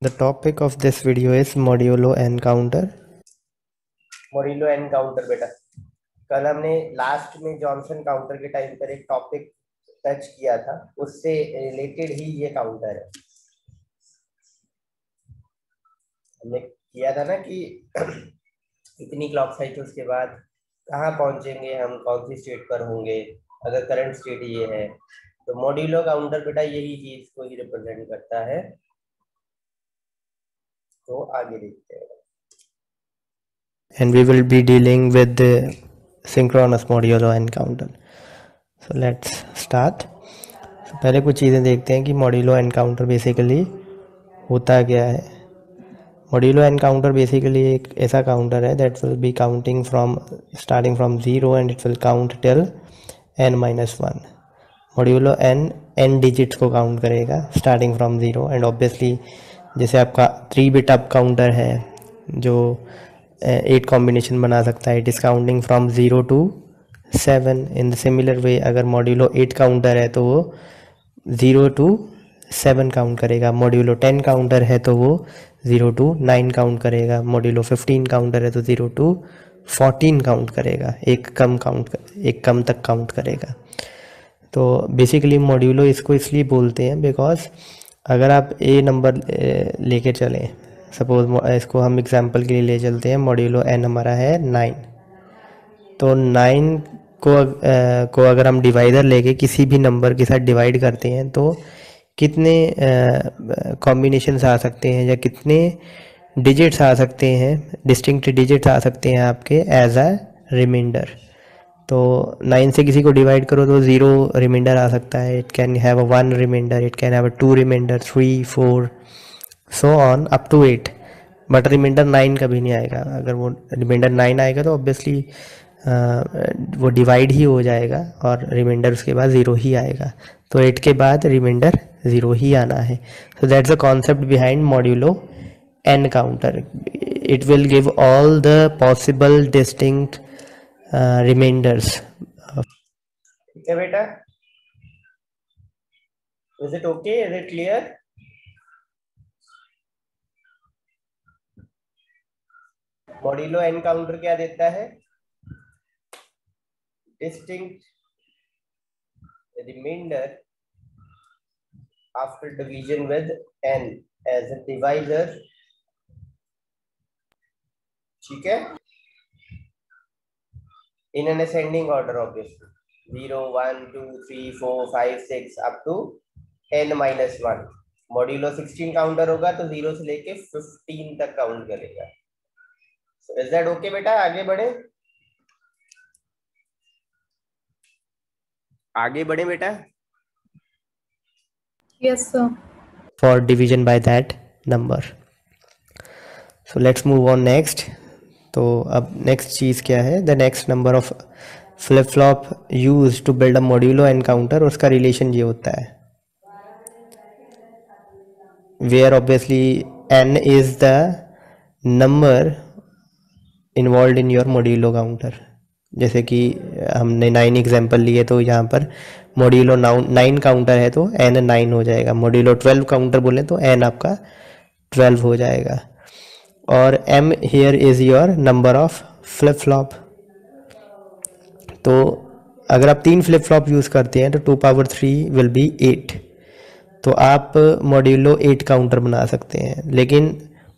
The topic of this video is modulo n counter. Modulo N counter बेटा, कल हमने last में Johnson counter के टाइम पर एक टॉपिक टच किया था, उससे रिलेटेड ही ये काउंटर है। हमने किया था ना कि इतनी क्लॉक साइकिल्स के बाद कहाँ पहुंचेंगे हम, कौन सी स्टेट पर होंगे, अगर करंट स्टेट ये है तो मॉड्यूलो काउंटर बेटा यही चीज को ही रिप्रेजेंट करता है। तो आगे देखते हैं। And we will be dealing with the synchronous modulo n counter. So let's start. So पहले कुछ चीज़ें देखते हैं कि modulo n counter बेसिकली होता क्या है। modulo n counter बेसिकली एक ऐसा काउंटर है that will be counting from starting from 0 and it will count till n-1. modulo n digits को काउंट करेगा स्टार्टिंग फ्रॉम 0 एंड ऑब्वियसली जैसे आपका 3 बिट अप काउंटर है जो 8 कॉम्बिनेशन बना सकता है, it is counting from 0 to 7। In the similar way अगर मॉड्यूलो 8 काउंटर है तो वो 0 to 7 काउंट करेगा। मॉड्यूलो 10 काउंटर है तो वो 0 to 9 काउंट करेगा। मॉड्यूलो 15 काउंटर है तो 0 to 14 काउंट करेगा, एक कम तक काउंट करेगा। तो बेसिकली मॉड्यूलो इसको इसलिए बोलते हैं बिकॉज अगर आप ए नंबर लेके चलें, सपोज इसको हम एग्जांपल के लिए ले चलते हैं, मॉड्यूलो एन हमारा है 9, तो 9 को अगर हम डिवाइडर लेके किसी भी नंबर के साथ डिवाइड करते हैं तो कितने कॉम्बिनेशंस आ सकते हैं या कितने डिजिट्स आ सकते हैं, डिस्टिंक्ट डिजिट्स आ सकते हैं आपके एज अ रिमाइंडर। तो 9 से किसी को डिवाइड करो तो 0 रिमाइंडर आ सकता है, it can have a 1 reminder, it can have a 2 reminder, 3, 4 so on up to 8, but reminder 9 कभी नहीं आएगा। अगर वो रिमाइंडर 9 आएगा तो ऑब्वियसली वो डिवाइड ही हो जाएगा और रिमाइंडर उसके बाद 0 ही आएगा। तो 8 के बाद रिमाइंडर 0 ही आना है। So that's the concept behind modulo N counter. It will give all the possible distinct remainders. ठीक है बेटा, is it okay, is it clear? Modulo N counter क्या देता है? Distinct remainder after division with n as a divisor. ठीक है, in an ascending order obviously, 0, 1, 2, 3, 4, 5, 6 up to n-1। Modulo 16 counter होगा तो 0 से लेके 15 तक काउंट करेगा। So is that okay बेटा? आगे बढ़े बेटा। Yes, sir. For division by that number. So let's move on next. तो अब नेक्स्ट चीज़ क्या है, the next number of flip flop use to build a modulo N counter, उसका रिलेशन ये होता है where obviously N is the number involve in your modulo counter. जैसे कि हमने 9 एग्जांपल लिए तो यहाँ पर मॉड्यूलो 9 काउंटर है तो एन 9 हो जाएगा। मॉड्यूलो 12 काउंटर बोले तो एन आपका 12 हो जाएगा। और m here is your number of flip flop। तो अगर आप 3 फ्लिप फ्लॉप यूज़ करते हैं तो 2 पावर 3 विल बी 8। तो आप मॉड्यूलो 8 काउंटर बना सकते हैं, लेकिन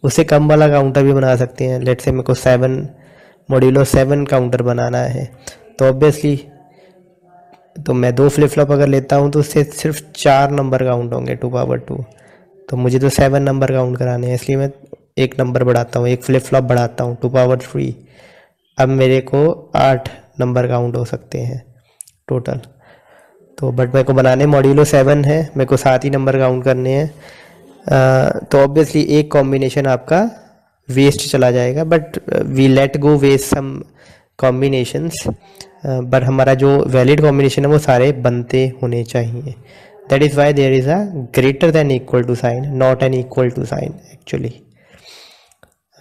उससे कम वाला काउंटर भी बना सकते हैं। लेट्स से मेरे को 7 मॉड्यूलो 7 काउंटर बनाना है तो ऑब्वियसली तो मैं 2 फ्लिप फ्लॉप अगर लेता हूँ तो उससे सिर्फ 4 नंबर काउंट होंगे 2 पावर 2। तो मुझे तो 7 नंबर काउंट कराने हैं, इसलिए मैं एक नंबर बढ़ाता हूँ, एक फ्लिप फ्लॉप बढ़ाता हूँ 2 पावर 3। अब मेरे को 8 नंबर काउंट हो सकते हैं टोटल। तो बट मेरे को बनाने मॉड्यूलो 7 है, मेरे को 7 ही नंबर काउंट करने हैं। तो ऑब्वियसली एक कॉम्बिनेशन आपका वेस्ट चला जाएगा, but we let go waste some combinations, but हमारा जो वैलिड कॉम्बिनेशन है वो सारे बनते होने चाहिए। That is why there is a greater than equal to sign, not an equal to sign actually.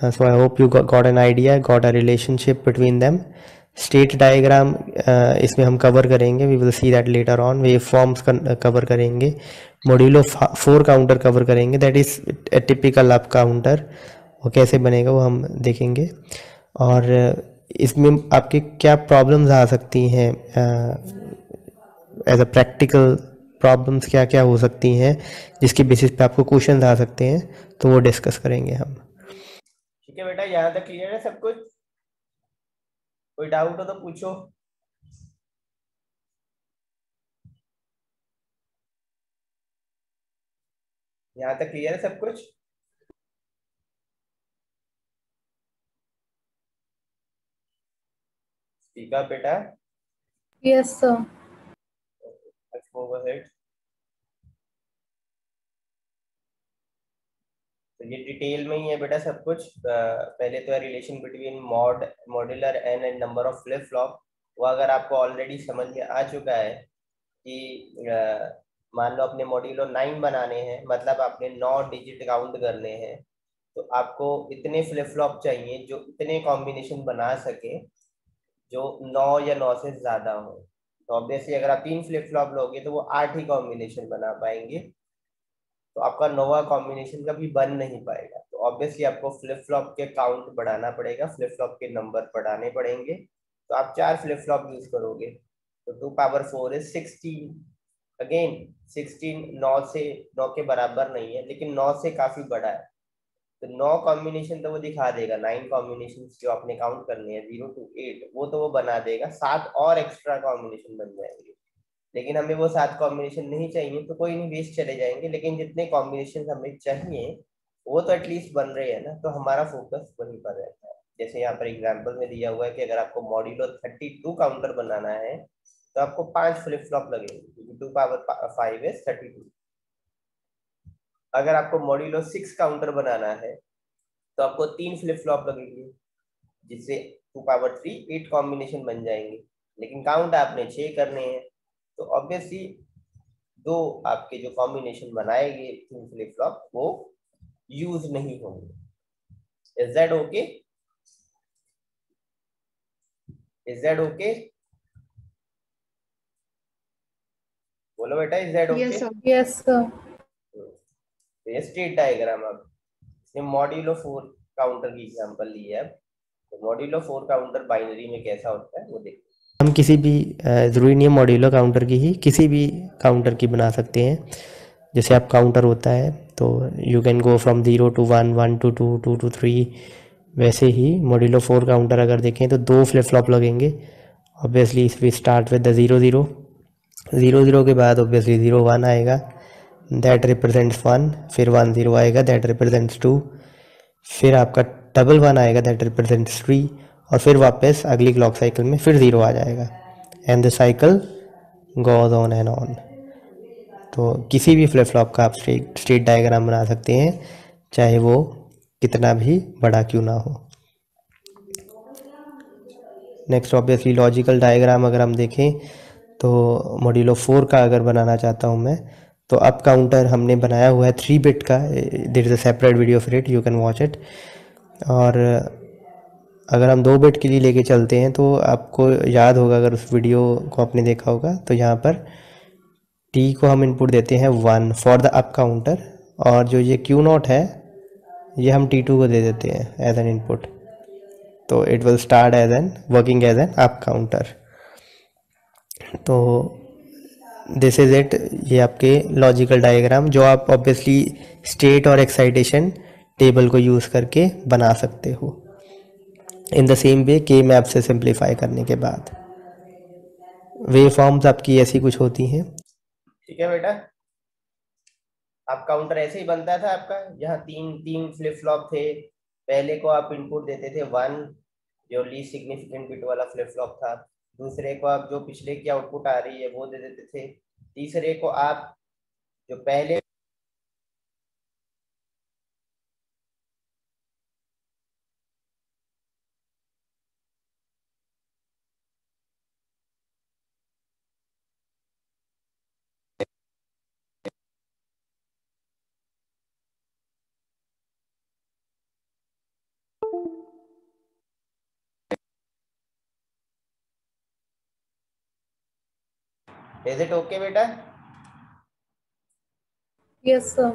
So I hope you got an idea, got a relationship between them. State diagram इसमें हम cover करेंगे, we will see that later on. Wave forms cover करेंगे, modulo 4 counter cover करेंगे, that is typical up counter, वो कैसे बनेगा वो हम देखेंगे। और इसमें आपके क्या प्रॉब्लम्स आ सकती हैं, एज अ प्रैक्टिकल प्रॉब्लम्स क्या क्या हो सकती हैं जिसके बेसिस पे आपको क्वेश्चन आ सकते हैं, तो वो डिस्कस करेंगे हम। ठीक है बेटा, यहाँ तक क्लियर है सब कुछ? कोई डाउट हो तो पूछो। यहाँ तक क्लियर है सब कुछ? ठीक है बेटा, Yes, sir. let's move ahead। तो ये डिटेल में ही है बेटा सब कुछ। पहले तो है relation between modular N and number of flip flop. वो अगर आपको ऑलरेडी समझ में आ चुका है कि मान लो अपने मॉड्यूलो 9 बनाने हैं, मतलब आपने 9 डिजिट काउंट करने हैं, तो आपको इतने फ्लिप फ्लॉप चाहिए जो इतने कॉम्बिनेशन बना सके जो 9 या 9 से ज्यादा हो। तो ऑब्वियसली अगर आप 3 फ्लिप फ्लॉप लोगे तो वो 8 ही कॉम्बिनेशन बना पाएंगे, तो आपका नोवा कॉम्बिनेशन कभी बन नहीं पाएगा। तो ऑब्वियसली आपको फ्लिप फ्लॉप के काउंट बढ़ाना पड़ेगा, फ्लिप फ्लॉप के नंबर बढ़ाने पड़ेंगे। तो आप 4 फ्लिप फ्लॉप यूज करोगे, तो 2 पावर 4 इज 16। अगेन 16 9 से 9 के बराबर नहीं है, लेकिन 9 से काफी बड़ा है। तो 9 कॉम्बिनेशन तो वो दिखा देगा, 9 कॉम्बिनेशन जो आपने काउंट करने हैं 0 to 8, वो तो वो बना देगा, 7 और एक्स्ट्रा कॉम्बिनेशन बन जाएंगे। लेकिन हमें वो 7 कॉम्बिनेशन नहीं चाहिए, तो कोई नहीं, वेस्ट चले जाएंगे। लेकिन जितने कॉम्बिनेशन हमें चाहिए वो तो एटलीस्ट बन रहे हैं ना, तो हमारा फोकस वहीं पर रहता है। जैसे यहाँ पर एग्जाम्पल में दिया हुआ है कि अगर आपको मॉड्यूलो 32 काउंटर बनाना है तो आपको 5 फ्लिप फ्लॉप लगेंगे, क्योंकि 2 पावर 5 इज 32। अगर आपको मॉड्यूलो 6 काउंटर बनाना है तो आपको 3 फ्लिप फ्लॉप लगेंगे, जिससे 2 पावर 3 8 कॉम्बिनेशन बन जाएंगे। लेकिन काउंट आपने 6 करने हैं, तो ऑब्वियसली दो आपके जो कॉम्बिनेशन बनाएंगे 3 फ्लिप फ्लॉप वो यूज नहीं होंगे। Is that okay? Is that okay? बोलो बेटा, is that okay? Yes, sir. Yes, sir. तो ये स्टेट डायग्राम, अब इसने मॉड्यूलो 4 काउंटर की एग्जांपल ली है। तो मॉड्यूलो 4 काउंटर बाइनरी में कैसा होता है वो देखते हैं। हम किसी भी ज़रूरी नहीं है मॉड्यूलर काउंटर की ही, किसी भी काउंटर की बना सकते हैं। जैसे आप काउंटर होता है तो you can go from 0 to 1, 1 to 2, 2 to 3। वैसे ही मॉड्यूलो 4 काउंटर अगर देखें तो 2 फ्लिप फ्लॉप लगेंगे। ऑब्वियसली इस वी स्टार्ट विद द 0 0, 0 0 के बाद ऑब्वियसली 0 1 आएगा, दैट रिप्रेजेंट्स 1, फिर 1 0 आएगा, दैट रिप्रेजेंट्स 2, फिर आपका डबल 1 आएगा, दैट रिप्रेजेंट्स 3, और फिर वापस अगली क्लॉक साइकिल में फिर 0 आ जाएगा, and the cycle goes on and on. तो किसी भी फ्लिप फ्लॉप का आप स्टेट डायग्राम बना सकते हैं, चाहे वो कितना भी बड़ा क्यों ना हो। नेक्स्ट ऑब्वियसली लॉजिकल डायग्राम अगर हम देखें तो मॉड्यूलो 4 का अगर बनाना चाहता हूँ मैं, तो अप काउंटर हमने बनाया हुआ है 3 बिट का, there is a separate video for it, you can watch it. और अगर हम 2 बिट के लिए लेके चलते हैं तो आपको याद होगा, अगर उस वीडियो को आपने देखा होगा, तो यहाँ पर टी को हम इनपुट देते हैं 1 फॉर द अप काउंटर, और जो ये क्यू नॉट है ये हम T2 को दे देते हैं एज एन इनपुट। तो it will start as an working as an up counter. तो दिस इज इट, ये आपके लॉजिकल डायग्राम जो आप ऑब्वियसली स्टेट और एक्साइटेशन टेबल को यूज़ करके बना सकते हो इन द सेम वे के मैप से सिंप्लीफाई करने के बाद। वे फॉर्म्स आपकी ऐसी कुछ होती हैं। ठीक है बेटा, आप काउंटर ऐसे ही बनता था आपका। यहाँ तीन तीन फ्लिप फ्लॉप थे। पहले को आप इनपुट देते थे 1, जो लीस्ट सिग्निफिकेंट बिट वाला फ्लिप फ्लॉप था। दूसरे को आप जो पिछले की आउटपुट आ रही है वो दे देते थे। तीसरे को आप जो पहले इज इट ओके बेटा? Yes, sir.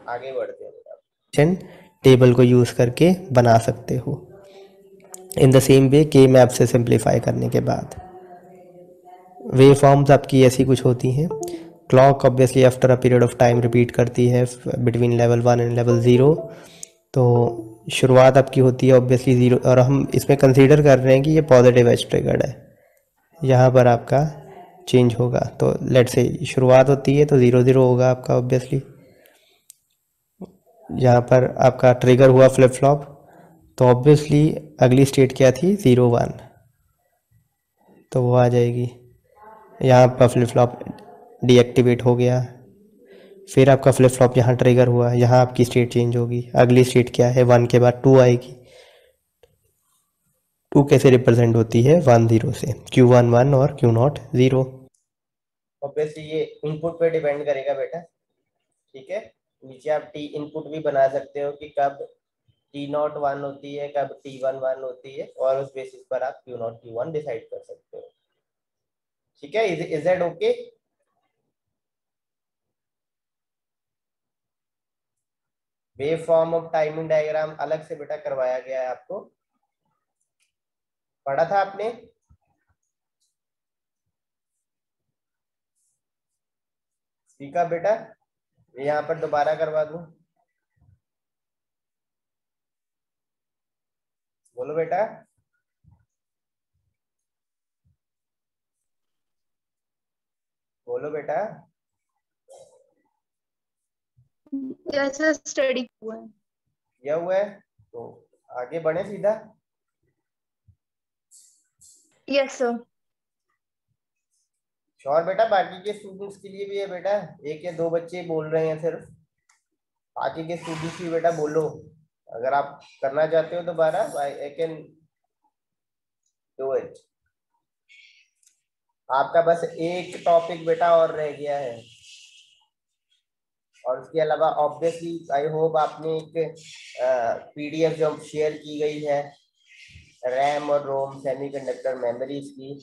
आगे बढ़ते हैं बेटा। टेबल को यूज़ करके बना सकते हो इन द सेम वे के मैप से सिंप्लीफाई करने के बाद। वे फॉर्म्स आपकी ऐसी कुछ होती हैं। Clock obviously after a period of time repeat करती है बिटवीन लेवल 1 एंड लेवल 0। तो शुरुआत आपकी होती है ऑब्वियसली 0, और हम इसमें कंसीडर कर रहे हैं कि ये पॉजिटिव एज ट्रिगर्ड है। यहाँ पर आपका चेंज होगा, तो लेट से शुरुआत होती है तो 0 0 होगा आपका ऑब्वियसली। यहाँ पर आपका ट्रिगर हुआ फ्लिप फ्लॉप, तो ऑब्वियसली अगली स्टेट क्या थी 0 1, तो वो आ जाएगी। यहाँ आपका फ्लिप फ्लॉप डीएक्टिवेट हो गया, फिर आपका फ्लिप फ्लॉप यहाँ ट्रिगर हुआ, यहाँ आपकी स्टेट चेंज होगी। अगली स्टेट क्या है 1 के बाद 2 आएगी। 2 कैसे रिप्रेजेंट होती है 1 0 से, Q1 1 और Q0 0। ऑब्वियसली ये इनपुट पे डिपेंड करेगा बेटा, ठीक है। नीचे आप टी इनपुट भी बना सकते हो कि कब T0 1 होती है, कब T1 1 होती है, और उस बेसिस पर आप Q0 Q1 डिसाइड कर सकते हो, ठीक है। Is that okay? Wave form of timing diagram अलग से बेटा करवाया गया है आपको, पढ़ा था आपने? ठीक है बेटा, यहाँ पर दोबारा करवा दूं? बोलो बेटा। बोलो बेटा। जैसे स्टडी हुआ है। यह हुआ है तो आगे बढ़े सीधा। Yes sir. श्योर बेटा? बाकी के स्टूडेंट्स के लिए भी है बेटा, एक या दो बच्चे बोल रहे हैं सिर्फ, बाकी के स्टूडेंट्स भी बेटा बोलो। अगर आप करना चाहते हो दोबारा, आई कैन डू इट। आपका बस एक टॉपिक बेटा और रह गया है, और उसके अलावा ऑब्वियसली आई होप आपने एक पीडीएफ जो शेयर की गई है रैम और रोम सेमीकंडक्टर मेमोरीज की,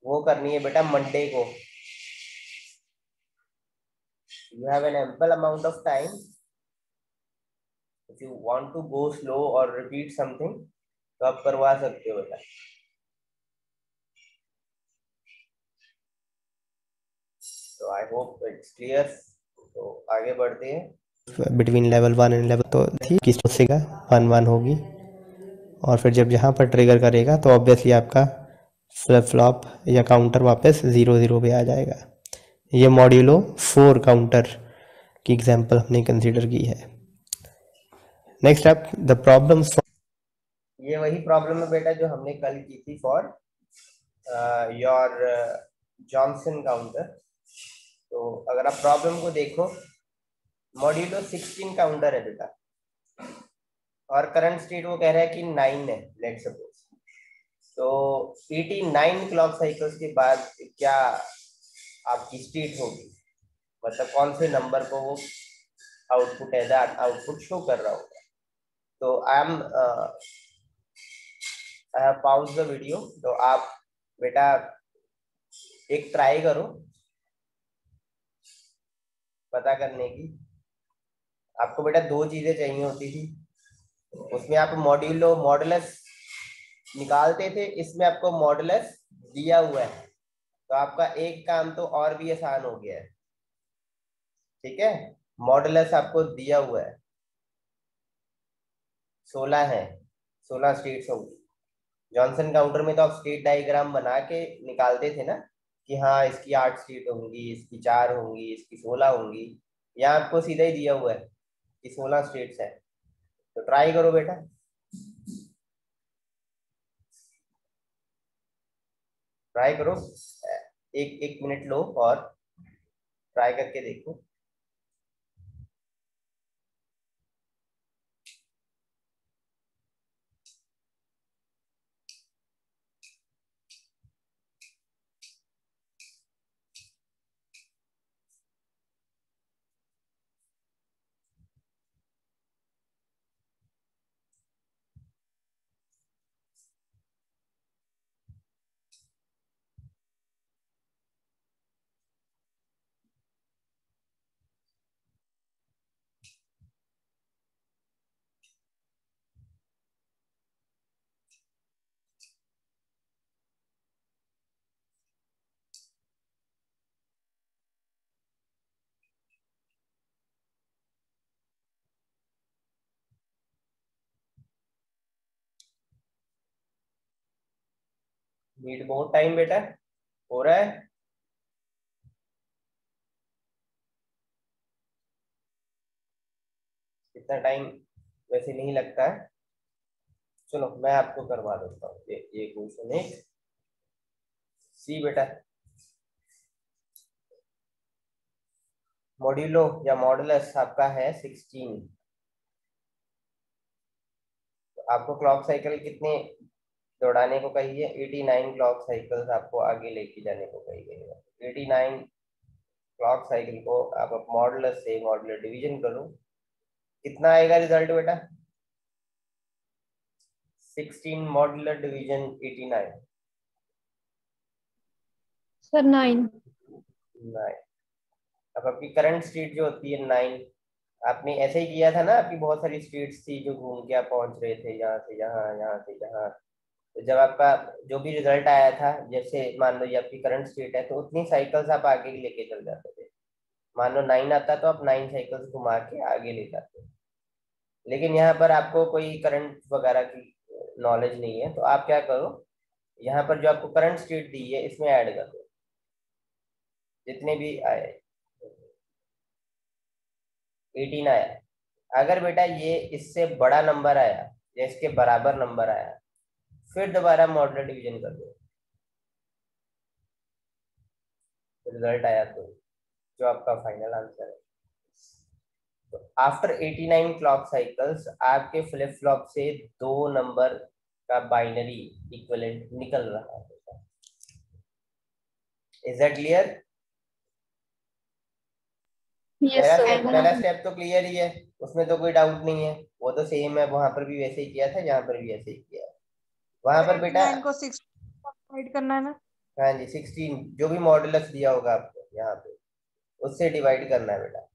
वो करनी है बेटा मंडे को। You have an ample amount of time. If you want to go slow और रिपीट समथिंग तो आप करवा सकते हो बेटा। तो आई होप इट्स क्लियर। तो आगे बढ़ते हैं। बिटवीन लेवल 1 एंड लेवल, तो थी किस से का 1 1 होगी, और फिर जब यहाँ पर ट्रिगर करेगा तो ऑब्वियसली आपका फ्लिप फ्लॉप या काउंटर वापस 0 0 पे आ जाएगा। ये मॉड्यूलो 4 काउंटर की एग्जांपल हमने कंसीडर की है। Next up the problems. ये वही प्रॉब्लम है बेटा जो हमने कल की थी फॉर योर जॉनसन काउंटर। तो अगर आप प्रॉब्लम को देखो, मॉड्यूलो 16 काउंटर है बेटा, और करंट स्टेट वो कह रहा है कि 9 है, लेट्स सपोज। तो 89 क्लॉक साइकिल्स के बाद क्या आपकी स्टेट होगी, मतलब कौन से नंबर को वो आउटपुट एज आउटपुट शो कर रहा होगा। तो I have pause the video. तो आप बेटा एक ट्राई करो पता करने की। आपको बेटा दो चीजें चाहिए होती थी, उसमें आप मॉडुलस निकालते थे, इसमें आपको मॉडुलस दिया हुआ है, तो आपका एक काम तो और भी आसान हो गया है, ठीक है। मॉडुलस आपको दिया हुआ है, 16 है, 16 स्टेट्स होंगी। जॉनसन काउंटर में तो आप स्टेट डायग्राम बना के निकालते थे ना, कि हाँ इसकी 8 स्टेट होंगी, इसकी 4 होंगी, इसकी 16 होंगी। यहाँ आपको सीधा ही दिया हुआ है कि 16 स्टेट्स है। तो ट्राई करो बेटा। ट्राई करो, एक एक मिनट लो और ट्राई करके देखो। नीड मोर टाइम बेटा, हो रहा है? इतना टाइम वैसे नहीं लगता है। चलो मैं आपको करवा देता हूँ ये क्वेश्चन है। सी बेटा, मॉड्यूलो या मॉडुलस आपका है 16। आपको क्लॉक साइकिल कितने दौड़ाने को कही है? 89 क्लॉक साइकिल्स आपको आगे लेके जाने को कही गई है। 89 क्लॉक साइकिल को आप मॉडुलस से मॉड्यूलर डिवीजन करो, कितना आएगा रिजल्ट बेटा? 16 मॉड्यूलर डिवीजन 89। सर 9। 9। अब आपकी करंट स्टेट जो होती है 9, आपने ऐसे ही किया था ना, आपकी बहुत सारी स्टेट्स थी जो घूम के आप पहुंच रहे थे, यहाँ से यहाँ, यहाँ से यहाँ। तो जब आपका जो भी रिजल्ट आया था, जैसे मान लो ये आपकी करंट स्टेट है, तो उतनी साइकिल्स आप आगे लेके चल जाते थे। मान लो 9 आता तो आप 9 साइकिल्स घुमा के आगे ले जाते। लेकिन यहाँ पर आपको कोई करंट वगैरह की नॉलेज नहीं है, तो आप क्या करो, यहाँ पर जो आपको करंट स्टेट दी है इसमें ऐड कर दो जितने भी आए। 18 आया। अगर बेटा ये इससे बड़ा नंबर आया या इसके बराबर नंबर आया, फिर दोबारा मॉडुलर डिवीजन कर दो, रिजल्ट आया तो जो आपका फाइनल आंसर है। तो आफ्टर 89 क्लॉक साइकिल्स आपके फ्लिप फ्लॉप से 2 नंबर का बाइनरी इक्विवेलेंट निकल रहा है। Is that clear? Yes sir. पहला स्टेप तो क्लियर ही है, उसमें तो कोई डाउट नहीं है, वो तो सेम है, वहां पर भी वैसे ही किया था, यहाँ पर भी ऐसे ही किया है। वहां पर बेटा 89 को 6 डिवाइड करना है ना? हाँ जी, 16 जो भी मॉडुलस दिया होगा आपको यहाँ पे उससे डिवाइड करना है बेटा।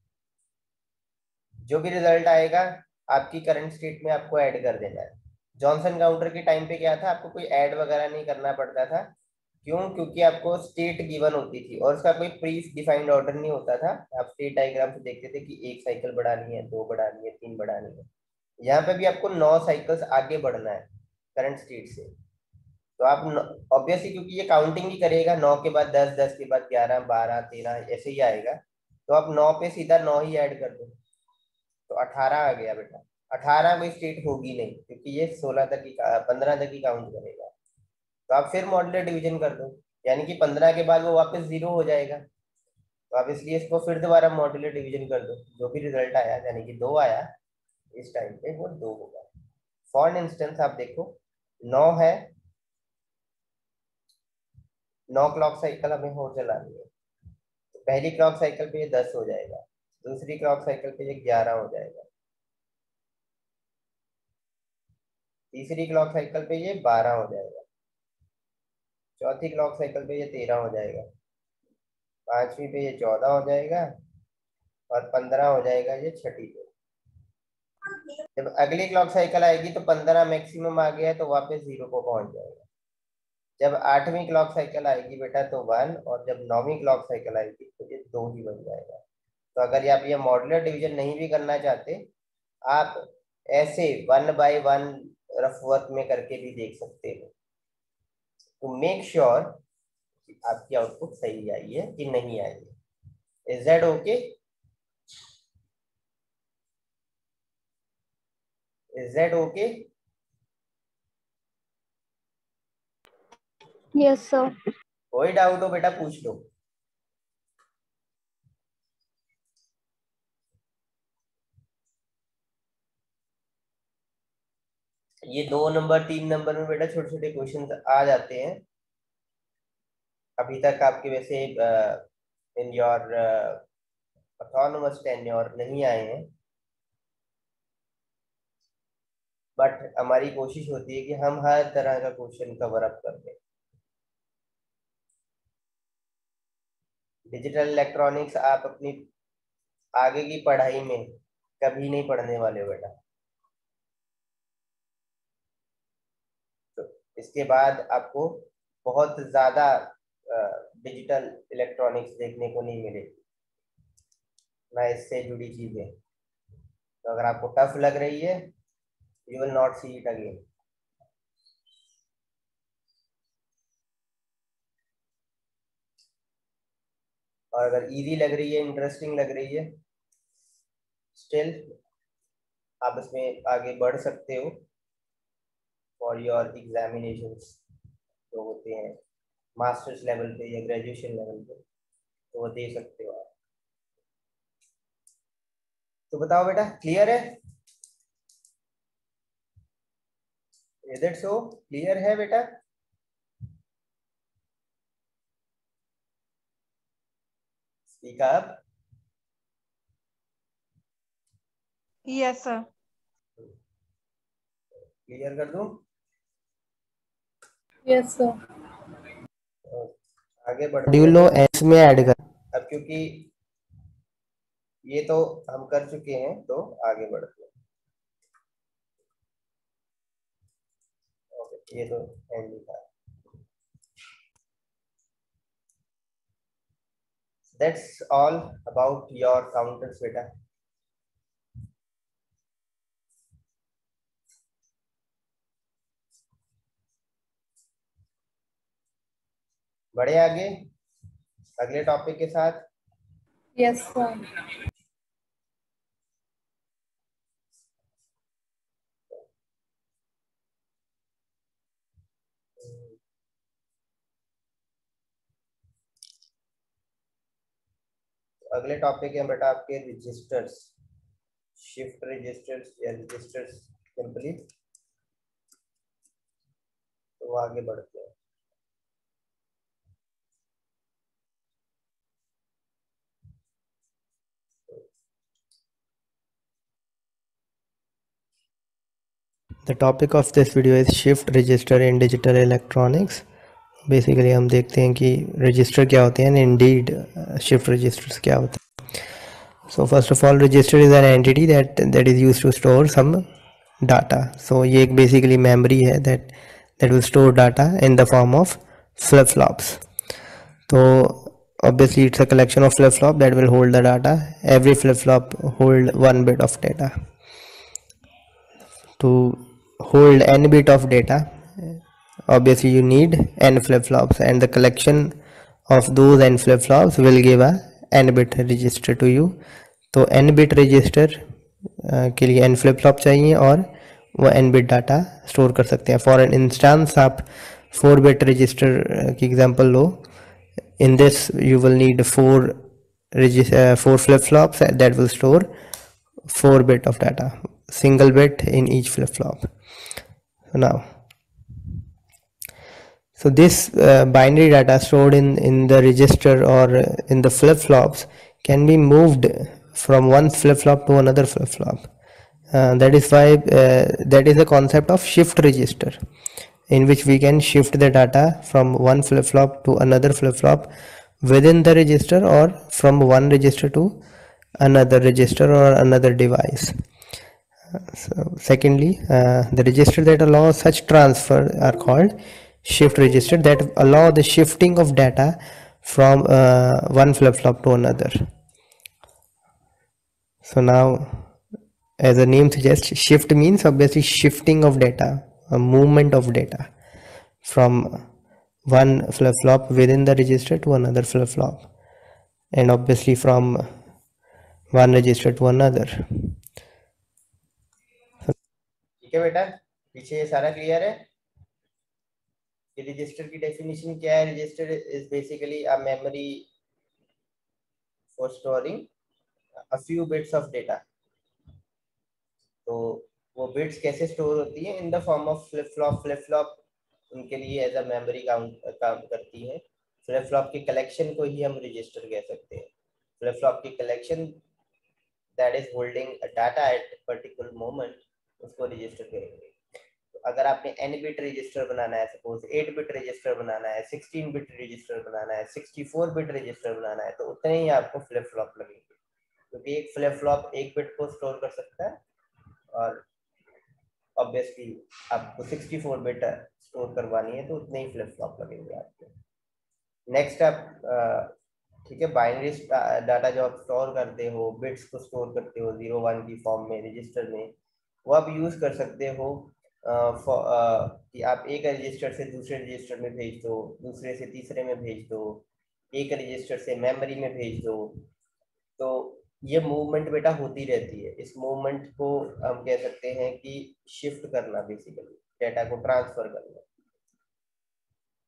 जो भी रिजल्ट आएगा आपकी करंट स्टेट में आपको ऐड कर देना है। जॉनसन काउंटर के टाइम पे क्या था, आपको कोई ऐड वगैरह नहीं करना पड़ता था। क्यों? क्योंकि आपको स्टेट गिवन होती थी और उसका कोई प्री डिफाइंड ऑर्डर नहीं होता था। आप स्टेट डायग्राम से देखते थे कि 1 साइकिल बढ़ानी है, 2 बढ़ानी है, 3 बढ़ानी है। यहाँ पे भी आपको 9 साइकिल्स आगे बढ़ना है करंट स्टेट से। तो आप ऑब्वियसली क्योंकि ये काउंटिंग ही करेगा, 9 के बाद 10, 10 के बाद 11, 12, 13 ऐसे ही आएगा, तो आप 9 पे सीधा 9 ही ऐड कर दो, तो 18 आ गया बेटा। 18 कोई स्टेट होगी नहीं क्योंकि ये 16 तक ही 15 तक ही काउंट करेगा। तो आप फिर मॉडुलर डिवीजन कर दो, यानी कि 15 के बाद वो वापस 0 हो जाएगा। तो आप इसलिए इसको फिर दोबारा मॉडुलर डिवीजन कर दो, जो भी रिजल्ट आया यानी कि 2 आया इस टाइम पे वो 2 होगा। फॉर इंस्टेंस आप देखो 9 है, 9 क्लॉक साइकिल हमें हो चलानी है। तो पहली क्लॉक साइकिल पे ये 10 हो जाएगा, दूसरी क्लॉक साइकिल पे ये 11 हो जाएगा, तीसरी क्लॉक साइकिल पे ये 12 हो जाएगा, चौथी क्लॉक साइकिल पे ये 13 हो जाएगा, पांचवी पे ये 14 हो जाएगा और 15 हो जाएगा ये छठी पे। जब अगली क्लॉक साइकिल आएगी तो 15 मैक्सिमम आ गया है तो वापस 0 को पहुंच जाएगा। जब 8वीं क्लॉक साइकिल आएगी बेटा तो 1, और जब 9वीं क्लॉक साइकिल आएगी तो ये 2 ही बन जाएगा। तो अगर आप ये मॉडुलर डिवीजन नहीं भी करना चाहते, आप ऐसे 1 बाय 1 रफ वर्क में करके भी देख सकते हो, टू मेक श्योर कि आपकी आउटपुट सही आई है कि नहीं आई है। Is that okay? Is that okay? Yes sir. कोई डाउट हो बेटा पूछ लो। ये 2 नंबर 3 नंबर में बेटा छोटे छोटे क्वेश्चन आ जाते हैं। अभी तक आपके वैसे इन योर ऑटोनोमस टेन्योर नहीं आए हैं, बट हमारी कोशिश होती है कि हम हर तरह का क्वेश्चन कवर अप कर दें। डिजिटल इलेक्ट्रॉनिक्स आप अपनी आगे की पढ़ाई में कभी नहीं पढ़ने वाले बेटा। तो इसके बाद आपको बहुत ज्यादा डिजिटल इलेक्ट्रॉनिक्स देखने को नहीं मिलेगी ना इससे जुड़ी चीजें। तो अगर आपको टफ लग रही है, you will not see it again. और अगर इजी लग रही है, इंटरेस्टिंग लग रही है, स्टिल आप इसमें आगे बढ़ सकते हो फॉर योर एग्जामिनेशंस जो होते हैं मास्टर्स लेवल पे या ग्रेजुएशन लेवल पे, तो वो दे सकते हो आप। तो बताओ बेटा, क्लियर है? Is it so? क्लियर है बेटा? Speak up. Yes sir. Clear कर दूं? Yes, sir. आगे बढ़ते मॉड्यूलो हैं। एस में ऐड कर। अब क्योंकि ये तो हम कर चुके हैं, तो आगे बढ़ते हैं। ओके, ये तो एंड था। That's all about your counters बेटा। बढ़े आगे अगले टॉपिक के साथ। Yes, sir. अगले टॉपिक है बेटा आपके रजिस्टर्स, शिफ्ट रजिस्टर्स या रजिस्टर्स सिंपली। तो आगे बढ़ते हैं। The topic of this video is shift register in digital electronics. Basically हम देखते हैं कि रजिस्टर क्या होते हैं, इंडीड शिफ्ट रजिस्टर्स क्या होते हैं। So first of all, register is an entity that is used to store some data. So ये एक बेसिकली मेमोरी है that will store data in the form of flip flops. तो obviously it's a collection of flip flop that will hold the data. Every flip flop hold one bit of data. To hold n bit of data, obviously you need n flip flops, and the collection of those n flip flops will give a n bit register to you. तो n bit register के लिए n flip flop चाहिए और वो n bit data store कर सकते हैं। For an instance आप 4 bit register की example low. In this you will need 4 flip flops that will store 4 bit of data, single bit in each flip flop. So this binary data stored in the register or in the flip flops can be moved from one flip flop to another flip flop. That is why that is the concept of shift register, in which we can shift the data from one flip flop to another flip flop within the register, or from one register to another register or another device. So secondly, the register that allow such transfer are called shift register, that allow the shifting of data from one flip flop to another. So now, as the name suggests, shift means obviously shifting of data, a movement of data from one flip flop within the register to another flip flop, and obviously from one register to another. ठीक है बेटा, पीछे ये सारा clear है? ये register की definition क्या है? Register is basically a memory for storing a few bits of data. तो वो बिट्स कैसे स्टोर होती है? इन the form of flip flop. Flip flop उनके लिए एज अ मेमोरी काम करती है। फ्लिप फ्लॉप की कलेक्शन को ही हम रजिस्टर कह सकते हैं। फ्लिप फ्लॉप की collection that is holding data at particular moment, उसको रजिस्टर करेंगे। तो अगर आपने n बिट रजिस्टर बनाना है, सपोज 8 बिट रजिस्टर बनाना है, 16 बिट रजिस्टर बनाना है, 64 बिट रजिस्टर बनाना है, तो उतने ही आपको फ्लिप फ्लॉप लगेंगे, क्योंकि एक फ्लिप फ्लॉप 1 बिट को स्टोर कर सकता है, और ऑब्वियसली आपको 64 बिट स्टोर करवानी है, तो उतने ही फ्लिप फ्लॉप लगेंगे आपको। नेक्स्ट आप ठीक है, बाइनरी डाटा जो आप स्टोर करते हो, बिट्स को स्टोर करते हो 0-1 की फॉर्म में रजिस्टर में, वो आप यूज कर सकते हो कि आप एक रजिस्टर से दूसरे रजिस्टर में भेज दो, दूसरे से तीसरे में भेज दो, एक रजिस्टर से मेमोरी में भेज दो। तो ये मूवमेंट बेटा होती रहती है। इस मूवमेंट को हम कह सकते हैं कि शिफ्ट करना, बेसिकली डेटा को ट्रांसफर करना।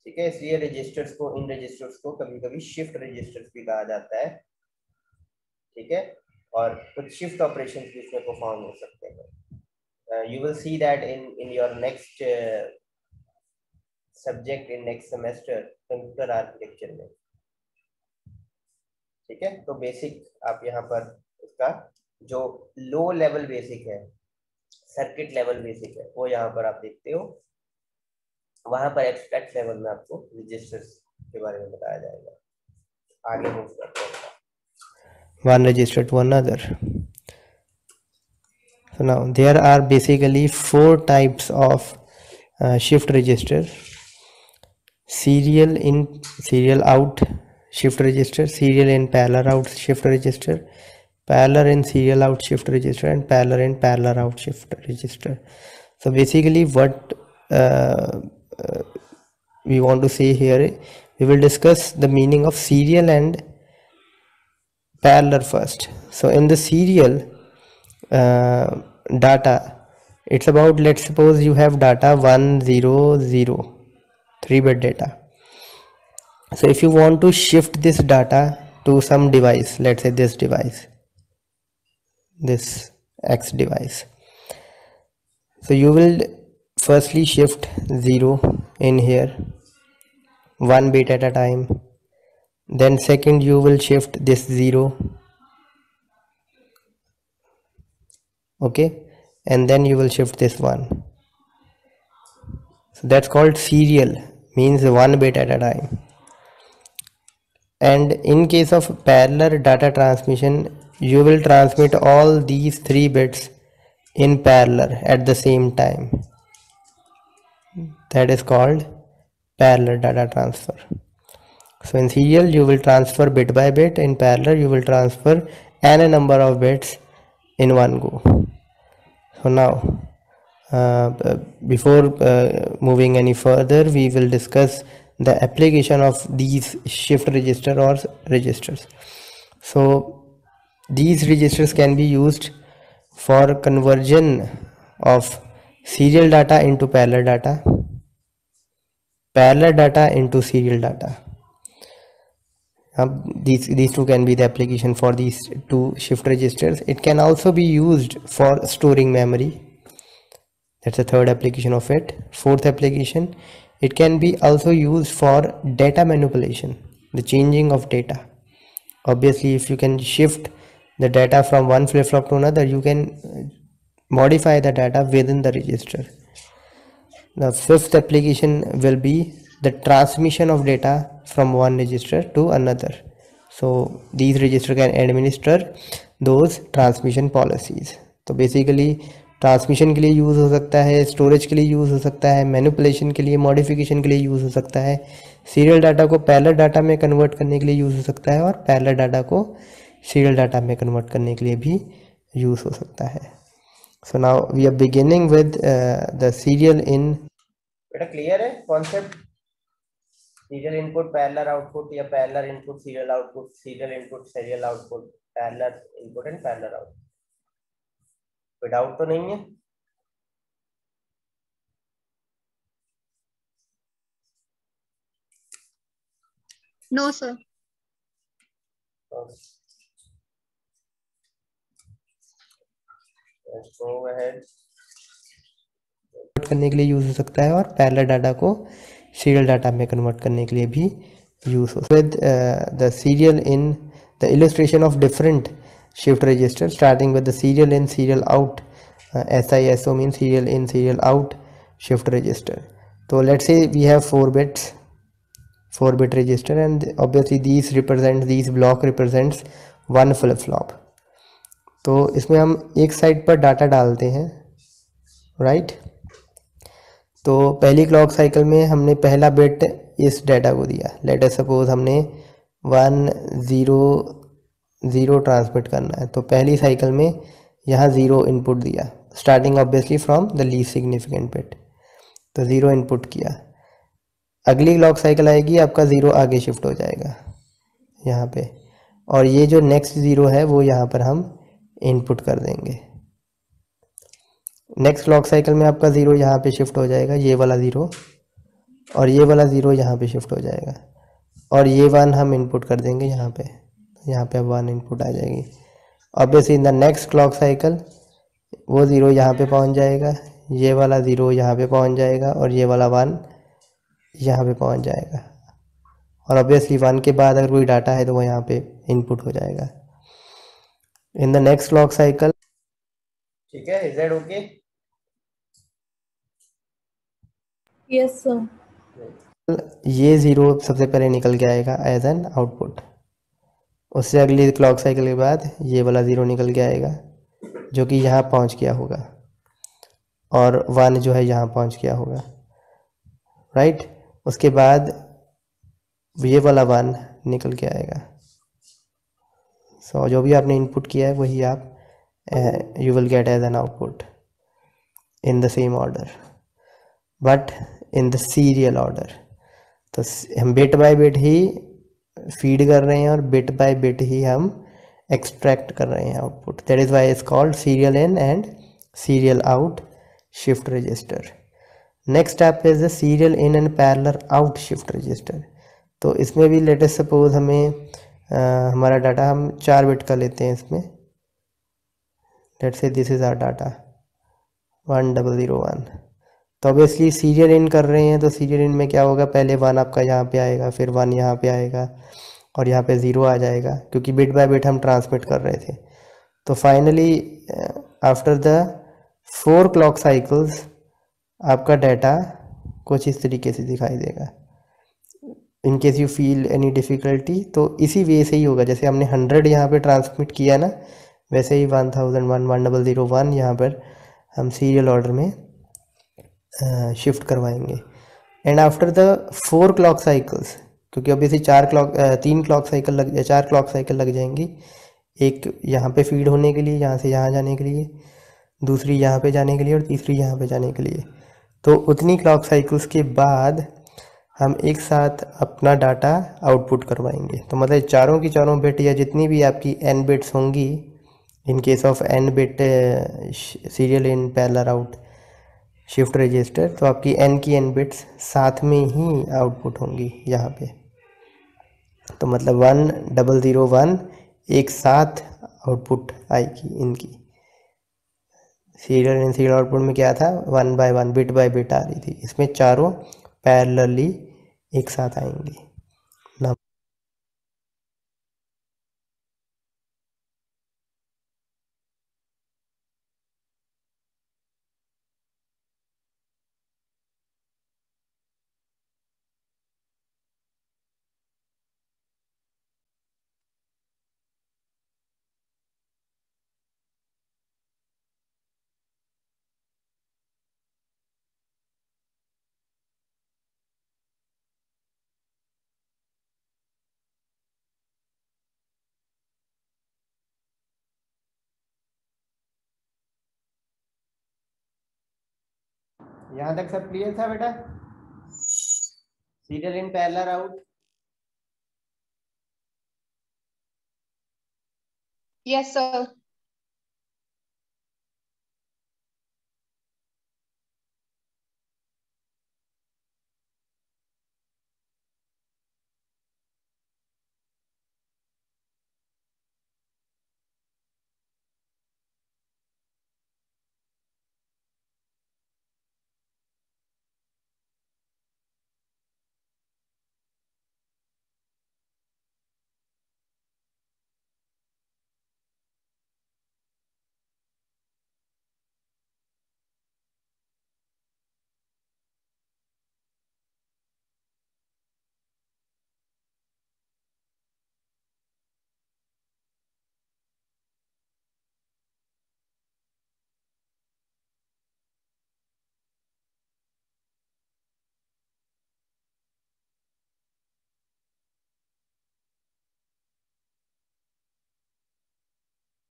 ठीक है, इसलिए रजिस्टर्स को, इन रजिस्टर्स को कभी कभी शिफ्ट रजिस्टर्स भी कहा जाता है। ठीक है, और कुछ शिफ्ट ऑपरेशंस भी इसमें परफॉर्म हो सकते हैं। You will see that in your next subject in next semester, computer architecture में। ठीक है, तो बेसिक आप यहाँ पर इसका जो लो लेवल बेसिक है, सर्किट लेवल बेसिक है, वो यहाँ पर आप देखते हो। वहां पर एब्स्ट्रैक्ट लेवल में आपको रजिस्टर्स के बारे में बताया जाएगा। आगे मूव करते हैं। One register to another. So now there are basically 4 types of shift register: serial in, serial out shift register, serial in, parallel out shift register, parallel in, serial out shift register, and parallel in, parallel out shift register. So basically what we want to say here, we will discuss the meaning of serial and parallel first. So in the serial data, it's about, let's suppose you have data 100, 3-bit data. So if you want to shift this data to some device, let's say this device, this X device, so you will firstly shift 0 in here, 1 bit at a time. Then second, you will shift this 0, okay, and then you will shift this 1. So that's called serial, means 1 bit at a time. And in case of parallel data transmission, you will transmit all these 3 bits in parallel at the same time. That is called parallel data transfer. So in serial you will transfer bit by bit, in parallel you will transfer n number of bits in one go. So now before moving any further, we will discuss the application of these shift register or registers. So these registers can be used for conversion of serial data into parallel data, parallel data into serial data. These two can be the application for these two shift registers. It can also be used for storing memory. That's the third application of it. Fourth application, it can be also used for data manipulation, the changing of data. Obviously, if you can shift the data from one flip-flop to another, you can modify the data within the register. The fifth application will be the transmission of data from one register to another. So these registers can administer those transmission policies. तो basically transmission के लिए use हो सकता है, storage के लिए use हो सकता है, मैनिपुलेशन के लिए, मॉडिफिकेशन के लिए यूज़ हो सकता है, सीरियल डाटा को पैरेलल डाटा में कन्वर्ट करने के लिए यूज़ हो सकता है, और पैरेलल डाटा को सीरियल डाटा में कन्वर्ट करने के लिए भी यूज़ हो सकता है. So now we are beginning with the serial in. बेटा क्लियर है concept? Serial input parallel output, या parallel input serial output, serial input serial output, parallel input and parallel output. कोई डाउट तो नहीं है? No, sir. Let's go ahead. करने के लिए यूज़ हो सकता है, और पैरेलल डाटा को सीरियल डाटा में कन्वर्ट करने के लिए भी यूज़ हो. With the serial in, the illustration of different shift register, starting with the serial in, serial out. SISO means serial in, serial out shift register. So let's say we have 4 bits, 4-bit register, and obviously these block represents one flip flop. तो इसमें हम एक side पर data डालते हैं, right. तो पहली clock cycle में हमने पहला बिट इस डाटा को दिया. लेट अस सपोज हमने 100 ट्रांसमिट करना है, तो पहली साइकिल में यहाँ 0 इनपुट दिया, starting obviously from the least significant bit. तो 0 इनपुट किया. अगली क्लॉक साइकिल आएगी, आपका 0 आगे शिफ्ट हो जाएगा, यहाँ पे, और ये जो नेक्स्ट ज़ीरो है वो यहाँ पर हम इनपुट कर देंगे। नेक्स्ट क्लॉक साइकिल में आपका ज़ीरो यहाँ पे शिफ्ट हो जाएगा, ये वाला ज़ीरो, और ये वाला ज़ीरो यहाँ पे शिफ्ट हो जाएगा, और ये वन हम इनपुट कर देंगे यहाँ पे, यहाँ पे वन इनपुट आ जाएगी। Obviously in the next clock cycle वो ज़ीरो यहाँ पे पहुँच जाएगा, ये वाला ज़ीरो यहाँ पे पहुँच जाएगा, और ये वाला वन यहाँ पे पहुँच जाएगा, और ऑब्वियसली वन के बाद अगर कोई डाटा है तो वो यहाँ पे इनपुट हो जाएगा in the next clock cycle. ठीक है, is that okay? Yes, sir. ये ज़ीरो सबसे पहले निकल के आएगा एज एन आउटपुट, उससे अगली क्लॉक साइकिल के बाद ये वाला ज़ीरो निकल के आएगा जो कि यहाँ पहुँच गया होगा, और वन जो है यहाँ पहुँच गया होगा, राइट। उसके बाद ये वाला वन निकल के आएगा। सो जो भी आपने इनपुट किया है वही आप you will get as an output in the same order, but in the serial order. तो हम बिट बाय बिट ही फीड कर रहे हैं और बिट बाय बिट ही हम एक्सट्रैक्ट कर रहे हैं output. That is Y is called serial in and serial out shift register. Next step is the serial in and parallel out shift register. तो इसमें भी लेटेस्ट सपोज हमें हमारा डाटा हम 4 बिट का लेते हैं इसमें, let's say this is our data 1001। तो ऑब्वियसली सीरियल इन कर रहे हैं, तो सीरियल इन में क्या होगा, पहले वन आपका यहाँ पे आएगा, फिर वन यहाँ पे आएगा, और यहाँ पे ज़ीरो आ जाएगा क्योंकि बिट बाय बिट हम ट्रांसमिट कर रहे थे। तो finally after the 4 clock cycles आपका डाटा कुछ इस तरीके से दिखाई देगा। In case you feel any difficulty, तो इसी वे से ही होगा, जैसे हमने 100 यहाँ पे ट्रांसमिट किया ना, वैसे ही 1001 1001 यहाँ पर हम सीरियल ऑर्डर में शिफ्ट करवाएंगे। And after the 4 clock cycles, क्योंकि ऑब्वियसली 3 क्लॉक साइकिल लग 4 क्लॉक साइकिल लग जाएंगी, एक यहाँ पे फीड होने के लिए, यहाँ से यहाँ जाने के लिए, दूसरी यहाँ पे जाने के लिए, और तीसरी यहाँ पे जाने के लिए। तो उतनी क्लॉक साइकिल्स के बाद हम एक साथ अपना डाटा आउटपुट करवाएंगे। तो मतलब चारों की चारों बिट या जितनी भी आपकी n बिट्स होंगी, in case of n bit serial in parallel out shift register, तो आपकी n की n बिट्स साथ में ही आउटपुट होंगी यहाँ पे। तो मतलब 1001 एक साथ आउटपुट आएगी इनकी। सीरियल इन सीरियल आउटपुट में क्या था, 1 बाय 1 बिट बाय बिट आ रही थी, इसमें चारों पैरेलली एक साथ आएंगी ना। यहाँ तक सब क्लियर था बेटा? Serial in parallel out? Yes, sir.